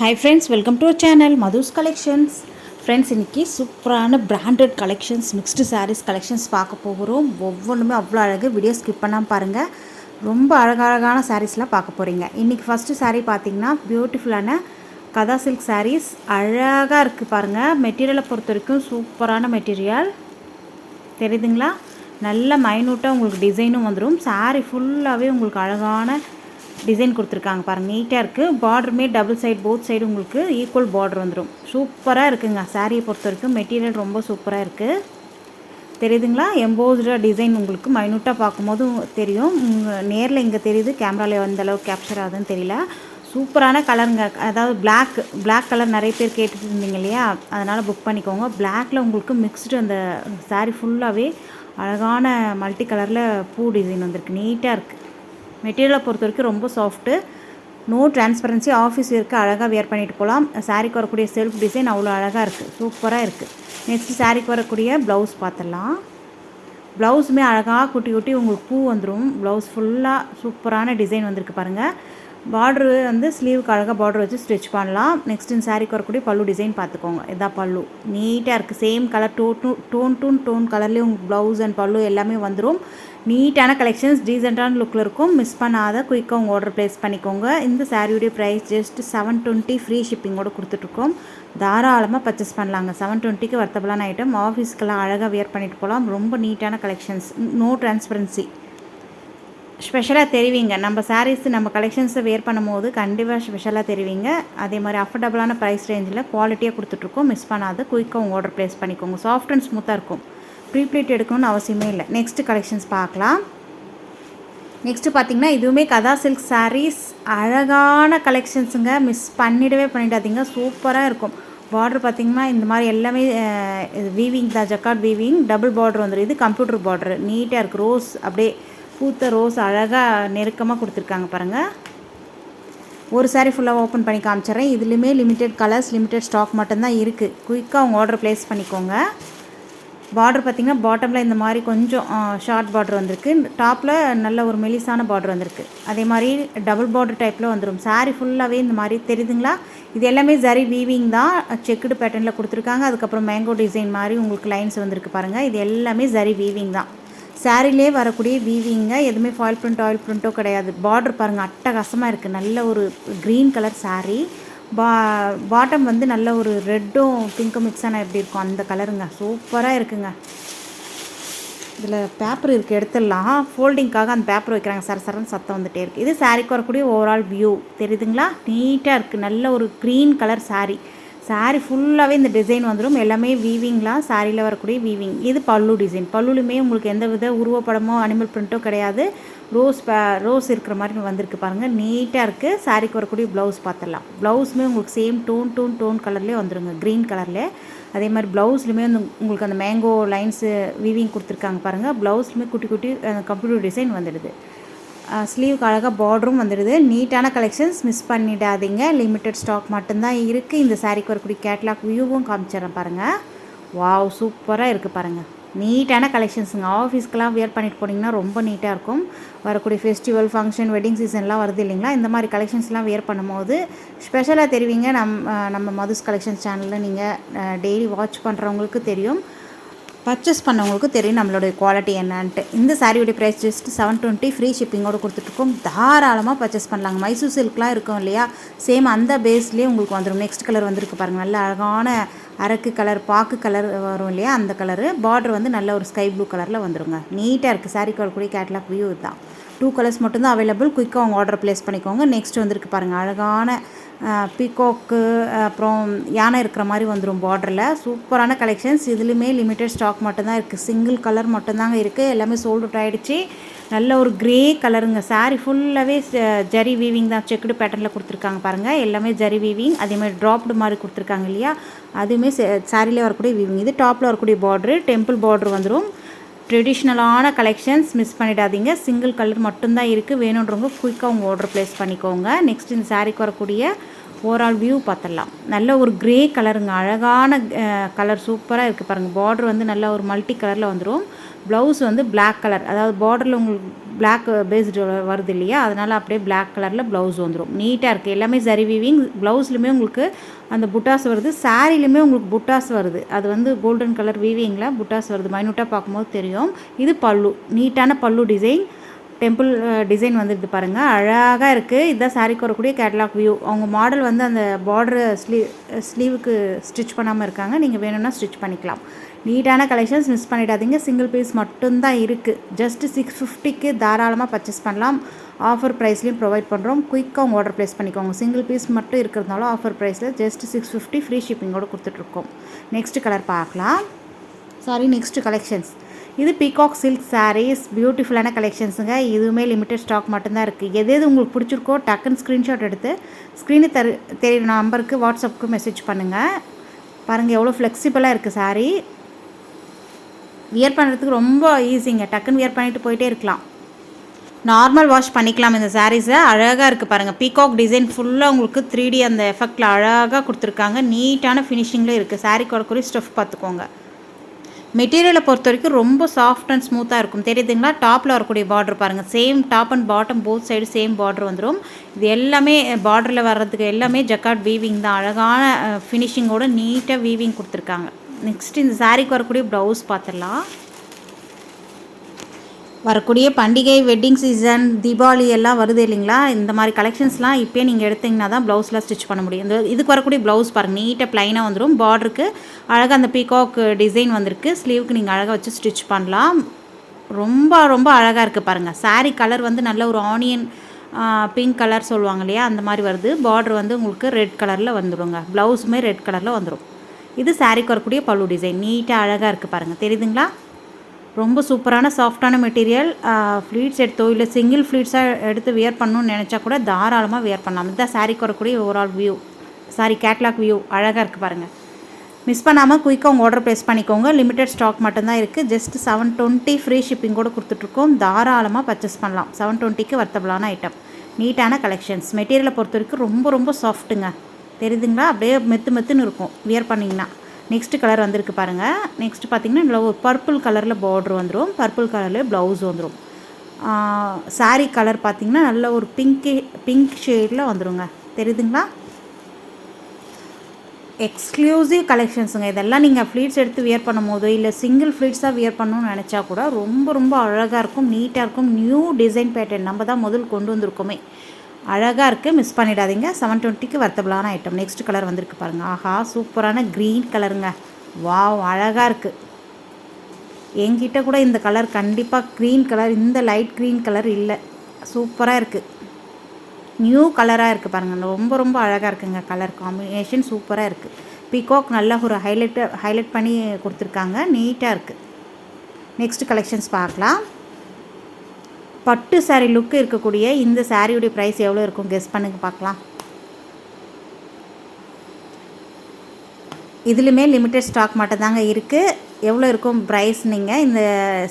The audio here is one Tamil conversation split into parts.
Hi friends, welcome to our channel Madhu's collections. Friends, இன்றைக்கி சூப்பரான branded collections, mixed saris collections பார்க்க போகிறோம். ஒவ்வொன்றுமே அவ்வளோ அழகு. வீடியோ ஸ்கிப் பண்ணாமல் பாருங்கள். ரொம்ப அழகழகான சாரீஸ்லாம் பார்க்க போகிறீங்க. இன்றைக்கி ஃபஸ்ட்டு சாரீ பார்த்திங்கன்னா பியூட்டிஃபுல்லான கதா சில்க் சாரீஸ். அழகாக இருக்குது பாருங்கள். மெட்டீரியலை பொறுத்த வரைக்கும் சூப்பரான மெட்டீரியல் தெரியுதுங்களா. நல்ல மைனூட்டாக உங்களுக்கு டிசைனும் வந்துடும். சாரீ ஃபுல்லாகவே உங்களுக்கு அழகான டிசைன் கொடுத்துருக்காங்க பாருங்கள். நீட்டாக இருக்குது. பார்டருமே டபுள் சைடு, போத் சைடு உங்களுக்கு ஈக்குவல் பார்டர் வந்துடும். சூப்பராக இருக்குங்க. சாரியை பொறுத்த வரைக்கும் மெட்டீரியல் ரொம்ப சூப்பராக இருக்குது. தெரியுதுங்களா. எம்போஸ்டாக டிசைன் உங்களுக்கு மைனூட்டாக பார்க்கும்போது தெரியும். நேரில் இங்கே தெரியுது, கேமராவில் எந்த அளவுக்கு கேப்சர் ஆகுதுன்னு தெரியல. சூப்பரான கலருங்க. அதாவது பிளாக் கலர் நிறைய பேர் கேட்டுட்டு இருந்தீங்க இல்லையா, அதனால் புக் பண்ணிக்கோங்க. பிளாக்கில் உங்களுக்கு மிக்ஸ்டு அந்த சாரீ ஃபுல்லாகவே அழகான மல்டி கலரில் பூ டிசைன் வந்திருக்கு. நீட்டாக இருக்குது. மெட்டீரியலை பொறுத்த வரைக்கும் ரொம்ப சாஃப்ட்டு, நோ டிரான்ஸ்பரன்சி. ஆஃபீஸ் வேர்க்கு அழகாக வேர் பண்ணிட்டு போகலாம். சாரீக்கு வரக்கூடிய செல்ஃப் டிசைன் அவ்வளோ அழகாக இருக்குது, சூப்பராக இருக்குது. நெக்ஸ்ட்டு சாரீக்கு வரக்கூடிய ப்ளவுஸ் பார்த்துடலாம். ப்ளவுஸுமே அழகாக குட்டி குட்டி உங்களுக்கு பூ வந்துடும். ப்ளவுஸ் ஃபுல்லாக சூப்பரான டிசைன் வந்திருக்கு பாருங்கள். பார்ட்ரு வந்து ஸ்லீவுக்கு அழகாக பார்டர் வச்சு ஸ்டிச் பண்ணலாம். நெக்ஸ்ட் இந்த சாரீக்கு வரக்கூடிய பல்லு டிசைன் பார்த்துக்கோங்க. இதான் பல்லு. நீட்டாக இருக்குது. சேம் கலர் டோன் கலர்லேயே உங்களுக்கு ப்ளவுஸ் அண்ட் பல்லு எல்லாமே வந்துடும். நீட்டான கலெக்ஷன்ஸ், டீசெண்டான லுக்கில் இருக்கும். மிஸ் பண்ணாத குயிக்காக உங்கள் ஆர்டர் ப்ளேஸ் பண்ணிக்கோங்க. இந்த சாரியுடைய ப்ரைஸ் ஜஸ்ட் 720. ஃப்ரீ ஷிப்பிங்கோடு கொடுத்துட்ருக்கோம். தாராளமாக பர்ச்சேஸ் பண்ணலாங்க. 720க்கு வர்த்தபலான ஐட்டம். ஆஃபீஸ்க்கெல்லாம் அழகாக வேர் பண்ணிட்டு போகலாம். ரொம்ப நீட்டான கலெக்ஷன்ஸ், நோ டிரான்ஸ்பரன்சி. ஸ்பெஷலாக தெரிவிங்க. நம்ம சாரீஸ் நம்ம கலெக்ஷன்ஸை வேர் பண்ணும்போது கண்டிப்பாக ஸ்பெஷலாக தெரிவிங்க. அதே மாதிரி அஃபோர்டபுளான ப்ரைஸ் ரேஞ்சில் குவாலிட்டியாக கொடுத்துட்ருக்கோம். மிஸ் பண்ணாத குயிக்காக உங்கள் ஆர்டர் ப்ளேஸ் பண்ணிக்கோங்க. சாஃப்ட் அண்ட் ஸ்மூத்தாக இருக்கும். ப்ரீப்ளேட் எடுக்கணும்னு அவசியமே இல்லை. நெக்ஸ்ட்டு கலெக்ஷன்ஸ் பார்க்கலாம். நெக்ஸ்ட்டு பார்த்திங்கன்னா இதுவுமே கதா சில்க் சாரீஸ். அழகான கலெக்ஷன்ஸுங்க. மிஸ் பண்ணிடாதீங்க. சூப்பராக இருக்கும். பார்டர் பார்த்திங்கன்னா இந்த மாதிரி எல்லாமே வீவிங் தான், ஜக்கார்ட் வீவிங். டபுள் பார்டர் வந்துடும். இது கம்ப்யூட்டர் பார்டர். நீட்டாக இருக்குது. ரோஸ் அப்படியே பூத்த ரோஸ் அழகாக நெருக்கமாக கொடுத்துருக்காங்க பாருங்கள். ஒரு சாரீ ஃபுல்லாக ஓப்பன் பண்ணி காமிச்சிட்றேன். இதுலேயுமே லிமிடெட் கலர்ஸ், லிமிடெட் ஸ்டாக் மட்டும்தான் இருக்குது. குயிக்காக உங்கள் ஆர்டர் ப்ளேஸ் பண்ணிக்கோங்க. பார்டர் பார்த்திங்கன்னா பாட்டமில் இந்த மாதிரி கொஞ்சம் ஷார்ட் பார்டர் வந்திருக்கு. டாப்பில் நல்ல ஒரு மெலிசான பார்டர் வந்திருக்கு. அதே மாதிரி டபுள் பார்டர் டைப்பில் வந்துடும். சாரீ ஃபுல்லாகவே இந்த மாதிரி தெரியுதுங்களா. இது எல்லாமே ஜரி வீவிங் தான். செக்குடு பேட்டர்னில் கொடுத்துருக்காங்க. அதுக்கப்புறம் மேங்கோ டிசைன் மாதிரி உங்களுக்கு லைன்ஸ் வந்திருக்கு பாருங்கள். இது எல்லாமே ஜரி வீவிங் தான். சாரிலே வரக்கூடிய வீவிங்க. எதுவுமே ஃபாயில் பிரிண்ட், ஆயில் பிரிண்ட்டோ கிடையாது. பார்டர் பாருங்கள், அட்டகாசமாக இருக்குது. நல்ல ஒரு க்ரீன் கலர் சாரீ. பாட்டம் வந்து நல்ல ஒரு ரெட்டும் பிங்க்கும் மிக்ஸான எப்படி இருக்கும் அந்த கலருங்க. சூப்பராக இருக்குங்க. இதில் பேப்பர் இருக்குது, எடுத்துடலாம். ஃபோல்டிங்காக அந்த பேப்பர் வைக்கிறாங்க. சரன்னு சத்தம் வந்துகிட்டே இருக்குது. இது சாரீக்கு வரக்கூடிய ஓவரால் வியூ தெரியுதுங்களா. நீட்டாக இருக்குது. நல்ல ஒரு க்ரீன் கலர் சாரீ. சாரீ ஃபுல்லாகவே இந்த டிசைன் வந்துடும். எல்லாமே வீவிங்லாம். சாரியில் வரக்கூடிய வீவிங். இது பல்லு டிசைன். பல்லுலுமே உங்களுக்கு எந்த வித உருவப்படமோ அனிமல் பிரிண்ட்டோ கிடையாது. ரோஸ் இருக்கிற மாதிரி வந்திருக்கு பாருங்கள். நீட்டாக இருக்குது. சாரிக்கு வரக்கூடிய ப்ளவுஸ் பார்த்துடலாம். ப்ளவுஸுமே உங்களுக்கு சேம் டோன் கலர்லேயே வந்துடுங்க, க்ரீன் கலர்லேயே. அதே மாதிரி ப்ளவுஸ்லையுமே வந்து உங்களுக்கு அந்த மேங்கோ லைன்ஸு வீவிங் கொடுத்துருக்காங்க பாருங்கள். ப்ளவுஸ்லையுமே குட்டி குட்டி கம்ப்யூட்டர் டிசைன் வந்துடுது. ஸ்லீவுக்கு அழகாக பார்டரும் வந்துடுது. நீட்டான கலெக்ஷன்ஸ், மிஸ் பண்ணிடாதீங்க. லிமிட்டட் ஸ்டாக் மட்டும்தான் இருக்குது. இந்த சாரீக்கு வரக்கூடிய கேட்லாக் வியூவும் காமிச்சிடறேன் பாருங்கள். வாவ், சூப்பராக இருக்குது பாருங்கள். நீட்டான கலெக்ஷன்ஸுங்க. ஆஃபீஸ்க்கெலாம் வேர் பண்ணிட்டு போனீங்கன்னா ரொம்ப நீட்டாக இருக்கும். வரக்கூடிய ஃபெஸ்டிவல், ஃபங்க்ஷன், வெட்டிங் சீசன்லாம் வருது இல்லைங்களா. இந்த மாதிரி கலெக்ஷன்ஸ்லாம் வேர் பண்ணும்போது ஸ்பெஷலாக தெரிவிங்க. நம்ம மதுஸ் கலெக்ஷன்ஸ் சேனலில் நீங்கள் டெய்லி வாட்ச் பண்ணுறவங்களுக்கு தெரியும், பர்ச்சேஸ் பண்ணவங்களுக்கு தெரியும் நம்மளுடைய குவாலிட்டி என்னன்ட்டு. இந்த சாரியோடைய ப்ரைஸ் ஜஸ்ட் 720. ஃப்ரீ ஷிப்பிங்கோடு கொடுத்துட்ருக்கோம். தாராளமாக பர்ச்சேஸ் பண்ணலாங்க. மைசூர் சில்க்லாம் இருக்கும் இல்லையா, சேம் அந்த பேஸ்லேயே உங்களுக்கு வந்துடும். நெக்ஸ்ட் கலர் வந்துருக்கு பாருங்கள். நல்ல அழகான அரக்கு கலர், பாக்கு கலர் வரும் இல்லையா, அந்த கலரு. பார்டர் வந்து நல்ல ஒரு ஸ்கை ப்ளூ கலரில் வந்துடுங்க. நீட்டாக இருக்குது. சாரிக்கு வரக்கூடிய கேட்லாக் வியூ தான். 2 கலர்ஸ் மட்டும்தான் அவைலபிள். குயிக்காக உங்கள் ஆர்டர் ப்ளேஸ் பண்ணிக்கோங்க. நெக்ஸ்ட் வந்துருக்கு பாருங்கள். அழகான பீகாக்கு, அப்புறம் யானை இருக்கிற மாதிரி வந்துடும் பார்டரில். சூப்பரான கலெக்ஷன்ஸ். இதுலேயுமே லிமிட்டட் ஸ்டாக் மட்டும்தான் இருக்குது. சிங்கிள் கலர் மட்டும்தாங்க இருக்குது. எல்லாமே சோல்ட் அவுட் ஆகிடுச்சு. நல்ல ஒரு க்ரே கலருங்க. சாரீ ஃபுல்லாகவே ஜரி வீவிங் தான். செக்குடு பேட்டர்னில் கொடுத்துருக்காங்க பாருங்கள். எல்லாமே ஜரி வீவிங். அதேமாதிரி ட்ராப்டு மாதிரி கொடுத்துருக்காங்க இல்லையா, அதுவுமே சாரிலே வரக்கூடிய வீவிங். இது டாப்பில் வரக்கூடிய பார்டரு டெம்பிள் பார்டர் வந்துடும். ட்ரெடிஷ்னலான கலெக்ஷன்ஸ், மிஸ் பண்ணிடாதீங்க. சிங்கிள் கலர் மட்டும்தான் இருக்குது. வேணுன்றவங்க குயிக்காக உங்கள் ஆர்டர் ப்ளேஸ் பண்ணிக்கோங்க. நெக்ஸ்ட் இந்த சாரீக்கு வரக்கூடிய ஓவரால் வியூ பார்த்துடலாம். நல்ல ஒரு க்ரே கலருங்க. அழகான கலர், சூப்பராக இருக்குது பாருங்கள். பார்டர் வந்து நல்ல ஒரு மல்டி கலரில் வந்துடும். ப்ளவுஸ் வந்து பிளாக் கலர். அதாவது பார்டரில் உங்களுக்கு பிளாக் பேஸ்டு வருது இல்லையா, அதனால் அப்படியே பிளாக் கலரில் ப்ளவுஸ் வந்துடும். நீட்டாக இருக்குது. எல்லாமே சரி வீவிங். ப்ளவுஸ்லையுமே உங்களுக்கு அந்த புட்டாஸ் வருது, சாரீலையுமே உங்களுக்கு புட்டாஸ் வருது. அது வந்து கோல்டன் கலர் வீவிங்கில் புட்டாஸ் வருது. மைனூட்டாக பார்க்கும்போது தெரியும். இது பல்லு, நீட்டான பல்லு டிசைன், டெம்பிள் டிசைன் வந்துடுது பாருங்கள், அழகாக இருக்குது. இதுதான் சாரீக்கு வரக்கூடிய கேட்லாக் வியூ. அவங்க மாடல் வந்து அந்த பார்டரு ஸ்லீவுக்கு ஸ்டிச் பண்ணாமல் இருக்காங்க. நீங்கள் வேணும்னா ஸ்டிச் பண்ணிக்கலாம். நீட்டான கலெக்ஷன்ஸ், மிஸ் பண்ணிடாதீங்க. சிங்கிள் பீஸ் மட்டும்தான் இருக்குது. ஜஸ்ட்டு 650க்கு தாராளமாக பர்ச்சேஸ் பண்ணலாம். ஆஃபர் ப்ரைஸ்லையும் ப்ரொவைட் பண்ணுறோம். குயிக்காக உங்கள் ஆர்டர் ப்ளேஸ் பண்ணிக்கோங்க. சிங்கிள் பீஸ் மட்டும் இருக்கிறதுனால ஆஃபர் ப்ரைஸில் ஜஸ்ட் 650 ஃப்ரீ ஷிப்பிங்கோடு கொடுத்துட்ருக்கோம். நெக்ஸ்ட்டு கலர் பார்க்கலாம். Next collections. இது பீகாக் சில்க் சாரீஸ், பியூட்டிஃபுல்லான கலெக்ஷன்ஸுங்க. இதுவுமே லிமிட்டட் ஸ்டாக் மட்டும்தான் இருக்குது. எது உங்களுக்கு பிடிச்சிருக்கோ டக்குன்னு ஸ்க்ரீன்ஷாட் எடுத்து ஸ்க்ரீனு தெரியுற நம்பருக்கு வாட்ஸ்அப்புக்கு மெசேஜ் பண்ணுங்கள். பாருங்கள் எவ்வளோ ஃப்ளெக்சிபிளாக இருக்குது சாரீ. வியர் பண்ணுறதுக்கு ரொம்ப ஈஸிங்க. டக்குன்னு வியர் பண்ணிவிட்டு போயிட்டே இருக்கலாம். நார்மல் வாஷ் பண்ணிக்கலாம் இந்த சாரீஸை. அழகாக இருக்குது பாருங்கள். பீகாக் டிசைன் ஃபுல்லாக உங்களுக்கு 3D அந்த எஃபெக்டில் அழகாக கொடுத்துருக்காங்க. நீட்டான ஃபினிஷிங்கில் இருக்குது. சாரீ கொடுக்குற ஸ்டஃப் பார்த்துக்கோங்க. மெட்டீரியலை பொறுத்த வரைக்கும் ரொம்ப சாஃப்ட் அண்ட் ஸ்மூத்தாக இருக்கும். தெரியுதுங்களா? டாப்பில் வரக்கூடிய பார்டர் பாருங்கள். Same top and bottom both side same border வந்துடும். இது எல்லாமே பார்டரில் வர்றதுக்கு எல்லாமே ஜக்கார்ட் வீவிங் தான். அழகான ஃபினிஷிங்கோட நீட்டாக வீவிங் கொடுத்துருக்காங்க. நெக்ஸ்ட் இந்த சாரீக்கு வரக்கூடிய ப்ளவுஸ் பார்த்துடலாம். வரக்கூடிய பண்டிகை, வெட்டிங் சீசன், தீபாவளி எல்லாம் வருது இல்லைங்களா? இந்த மாதிரி கலெக்ஷன்ஸ்லாம் இப்போயே நீங்கள் எடுத்திங்கன்னா தான் ப்ளவுஸ்லாம் ஸ்டிச் பண்ண முடியும். இந்த இதுக்கு வரக்கூடிய ப்ளவுஸ் பாருங்கள், நீட்டாக ப்ளைனாக வந்துடும். பார்டருக்கு அழகாக அந்த பீகாக் டிசைன் வந்திருக்கு. ஸ்லீவுக்கு நீங்கள் அழகாக வச்சு ஸ்டிச் பண்ணலாம். ரொம்ப ரொம்ப அழகாக இருக்குது பாருங்கள். சாரீ கலர் வந்து நல்ல ஒரு ஆனியன் பிங்க் கலர் சொல்லுவாங்க இல்லையா, அந்த மாதிரி வருது. பார்டர் வந்து உங்களுக்கு ரெட் கலரில் வந்துடுங்க. ப்ளவுஸுமே ரெட் கலரில் வந்துடும். இது சாரீக்கு வரக்கூடிய பல்லு டிசைன். நீட்டாக அழகாக இருக்குது பாருங்கள். தெரியுதுங்களா? ரொம்ப சூப்பரான சாஃப்டான மெட்டீரியல். ஃப்ளீட்ஸ் எடுத்தோ இல்லை சிங்கிள் ஃப்ளீட்ஸாக எடுத்து வியர் பண்ணணும்னு நினச்சா கூட தாராளமாக வியர் பண்ணலாம். இதுதான் சாரீக்கு வரக்கூடிய ஓவரால் வியூ. கேட்லாக் வியூ அழகாக இருக்குது பாருங்கள். மிஸ் பண்ணாமல் குயிக்காக உங்கள் ஆர்டர் ப்ளேஸ் பண்ணிக்கோங்க. லிமிட்டட் ஸ்டாக் மட்டும்தான் இருக்குது. ஜஸ்ட் 720 ஃப்ரீ ஷிப்பிங் கூட கொடுத்துட்ருக்கோம். தாராளமாக பர்ச்சேஸ் பண்ணலாம். 720க்கு வர்த்தபிளான ஐட்டம். நீட்டான கலெக்ஷன்ஸ். மெட்டீரியலை பொறுத்த வரைக்கும் ரொம்ப ரொம்ப சாஃப்ட்டுங்க. தெரியுதுங்களா? அப்படியே மெத்துன்னு இருக்கும் வியர் பண்ணிங்கன்னா. நெக்ஸ்ட் கலர் வந்திருக்கு பாருங்கள். நெக்ஸ்ட் பார்த்திங்கன்னா இதில் ஒரு பர்பிள் கலரில் பார்டர் வந்துடும். பர்பிள் கலரில் ப்ளவுஸ் வந்துடும். சாரீ கலர் பார்த்திங்கன்னா நல்ல ஒரு பிங்க் ஷேடில் வந்துடுங்க. தெரியுதுங்களா? எக்ஸ்க்ளூசிவ் கலெக்ஷன்ஸுங்க. இதெல்லாம் நீங்கள் ஃப்ளீட்ஸ் எடுத்து வியர் பண்ணும் போது இல்லை சிங்கிள் ஃப்ளீட்ஸாக வியர் பண்ணணும்னு நினச்சா கூட ரொம்ப ரொம்ப அழகாக இருக்கும், நீட்டாக இருக்கும். நியூ டிசைன் பேட்டர்ன் நம்ம தான் முதல் கொண்டு வந்திருக்கோமே. அழகாக இருக்குது, மிஸ் பண்ணிடாதீங்க. 720க்கு வர்த்தபிளான ஐட்டம். நெக்ஸ்ட் கலர் வந்திருக்கு பாருங்கள். ஆஹா, சூப்பரான க்ரீன் கலருங்க. வாவ், அழகாக இருக்குது. என்கிட்ட கூட இந்த கலர் கண்டிப்பாக க்ரீன் கலர், இந்த லைட் க்ரீன் கலர் இல்லை. சூப்பராக இருக்குது, நியூ கலராக இருக்குது பாருங்கள். ரொம்ப ரொம்ப அழகாக இருக்குங்க. கலர் காம்பினேஷன் சூப்பராக இருக்குது. பீகாக் நல்லா ஒரு ஹைலைட் பண்ணி கொடுத்துருக்காங்க. நீட்டாக இருக்குது. நெக்ஸ்ட் கலெக்ஷன்ஸ் பார்க்கலாம். பட்டு சாரீ லுக்கு இருக்கக்கூடிய இந்த சாரியுடைய ப்ரைஸ் எவ்வளோ இருக்கும் கெஸ் பண்ணுங்க பார்க்கலாம். இதுலையுமே லிமிட்டட் ஸ்டாக் மட்டும்தாங்க இருக்குது. எவ்வளோ இருக்கும் ப்ரைஸ் நீங்கள் இந்த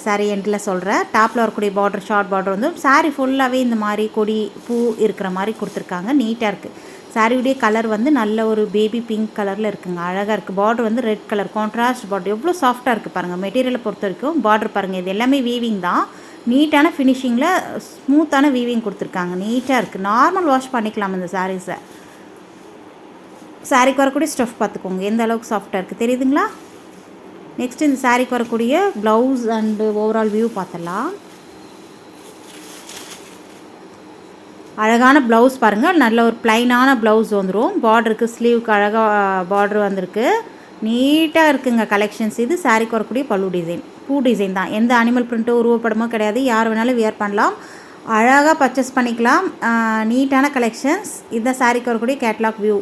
சாரீ எண்டில் சொல்கிறேன். டாப்பில் வரக்கூடிய பார்டர், ஷார்ட் பார்டர் வந்து சாரீ ஃபுல்லாகவே இந்த மாதிரி கொடி பூ இருக்கிற மாதிரி கொடுத்துருக்காங்க. நீட்டாக இருக்குது. சாரியுடைய கலர் வந்து நல்ல ஒரு பேபி பிங்க் கலரில் இருக்குங்க. அழகாக இருக்குது. பார்டர் வந்து ரெட் கலர் கான்ட்ராஸ்ட் பார்டர். எவ்வளோ சாஃப்டாக இருக்குது பாருங்கள். மெட்டீரியலை பொறுத்த வரைக்கும் பார்டர் பாருங்கள். இது எல்லாமே வீவிங் தான். நீட்டான ஃபினிஷிங்கில் ஸ்மூத்தான வீவிங் கொடுத்துருக்காங்க. நீட்டாக இருக்குது. நார்மல் வாஷ் பண்ணிக்கலாம் இந்த சாரீஸை. சாரீக்கு வரக்கூடிய ஸ்டஃப் பார்த்துக்கோங்க எந்த அளவுக்கு சாஃப்டாக இருக்குது. தெரியுதுங்களா? நெக்ஸ்ட் இந்த சாரீக்கு வரக்கூடிய ப்ளவுஸ் அண்டு ஓவரால் வியூ பார்த்துடலாம். அழகான ப்ளவுஸ் பாருங்கள். நல்ல ஒரு ப்ளைனான ப்ளவுஸ் வந்துடும். பார்டருக்கு ஸ்லீவுக்கு அழகாக பார்டர் வந்திருக்கு. நீட்டாக இருக்குங்க கலெக்ஷன்ஸ். இது சாரீக்கு வரக்கூடிய பல்லு டிசைன். பூ டிசைன் தான். எந்த அனிமல் பிரிண்ட்டோ உருவப்படமோ கிடையாது. யார் வேணாலும் வியர் பண்ணலாம். அழகாக பர்ச்சேஸ் பண்ணிக்கலாம். நீட்டான கலெக்ஷன்ஸ். இதுதான் சாரீக்கு வரக்கூடிய கேட்லாக் வியூ.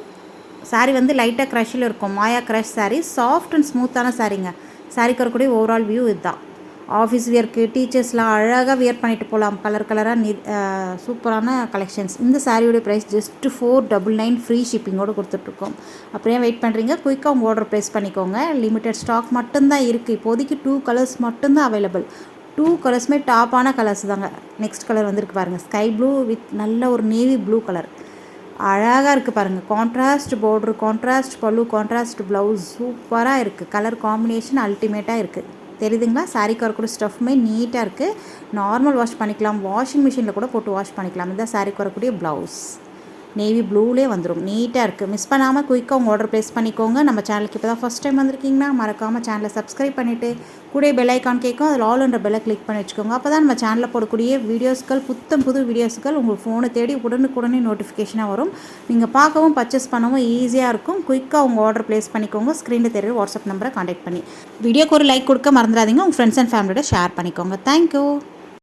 சாரீ வந்து லைட்டாக க்ரஷில் இருக்கும். Maya crush sari. Soft and ஸ்மூத்தான சாரீங்க. சாரீக்கு வரக்கூடிய ஓவரால் வியூ இதுதான். ஆஃபீஸ் வியர்க்கு, டீச்சர்ஸ்லாம் அழகாக வியர் பண்ணிட்டு போகலாம். கலராக சூப்பரான கலெக்ஷன்ஸ். இந்த சாரியோடைய ப்ரைஸ் ஜஸ்ட் 499 ஃப்ரீ ஷிப்பிங்கோடு கொடுத்துட்ருக்கோம். அப்படியே வெயிட் பண்ணுறீங்க, குயிக்காக உங்கள் ஆர்டர் ப்ளேஸ் பண்ணிக்கோங்க. லிமிட்டட் ஸ்டாக் மட்டும்தான் இருக்குது. இப்போதைக்கு 2 கலர்ஸ் மட்டும்தான் அவைலபிள். 2 கலர்ஸுமே டாப்பான கலர்ஸ் தாங்க. நெக்ஸ்ட் கலர் வந்துருக்கு பாருங்கள். ஸ்கை ப்ளூ வித் நல்ல ஒரு நேவி ப்ளூ கலர். அழகாக இருக்குது பாருங்கள். கான்ட்ராஸ்ட் பார்டர், கான்ட்ராஸ்ட் பல்லு, கான்ட்ராஸ்ட் ப்ளவுஸ். சூப்பராக இருக்குது. கலர் காம்பினேஷன் அல்டிமேட்டாக இருக்குது. தெரியுதுங்களா? சாரீக்கு வரக்கூடிய ஸ்டஃப்மே நீட்டாக இருக்குது. நார்மல் வாஷ் பண்ணிக்கலாம், வாஷிங் மிஷினில் கூட போட்டு வாஷ் பண்ணிக்கலாம். இதுதான் சாரீக்கு வரக்கூடிய ப்ளவுஸ். நேவி ப்ளூலே வந்துடும், நீட்டாக இருக்குது. மிஸ் பண்ணாமல் குயிக்காக உங்கள் ஆர்டர் ப்ளேஸ் பண்ணிக்கோங்க. நம்ம சேனலுக்கு இப்போ தான் ஃபஸ்ட் டைம் வந்திருக்கீங்கன்னா மறக்காமல் சேனலை சப்ஸ்கிரைப் பண்ணிவிட்டு கூட பெல் ஐக்கான் கேட்கும், அதில் ஆல் என்ற பெல்லை கிளிக் பண்ணி வச்சுக்கோங்க. அப்போ தான் நம்ம சேனலில் போடக்கூடிய வீடியோஸ்கள், புது வீடியோஸ்கள் உங்கள் ஃபோனை தேடி உடனுக்குடனே நோட்டிஃபிகேஷனாக வரும். நீங்கள் பார்க்கவும் பர்ச்சேஸ் பண்ணவும் ஈஸியாக இருக்கும். குயிக்காக உங்கள் ஆர்டர் ப்ளேஸ் பண்ணிக்கோங்க. ஸ்க்ரீனில் தெரியுற வாட்ஸ்அப் நம்பரை கான்டாக்ட் பண்ணி வீடியோக்கு ஒரு லைக் கொடுக்க மறந்துடாதீங்க. உங்கள் ஃப்ரெண்ட்ஸ் அண்ட் ஃபேமிலியோட ஷேர் பண்ணிக்கோங்க. தேங்க்யூ.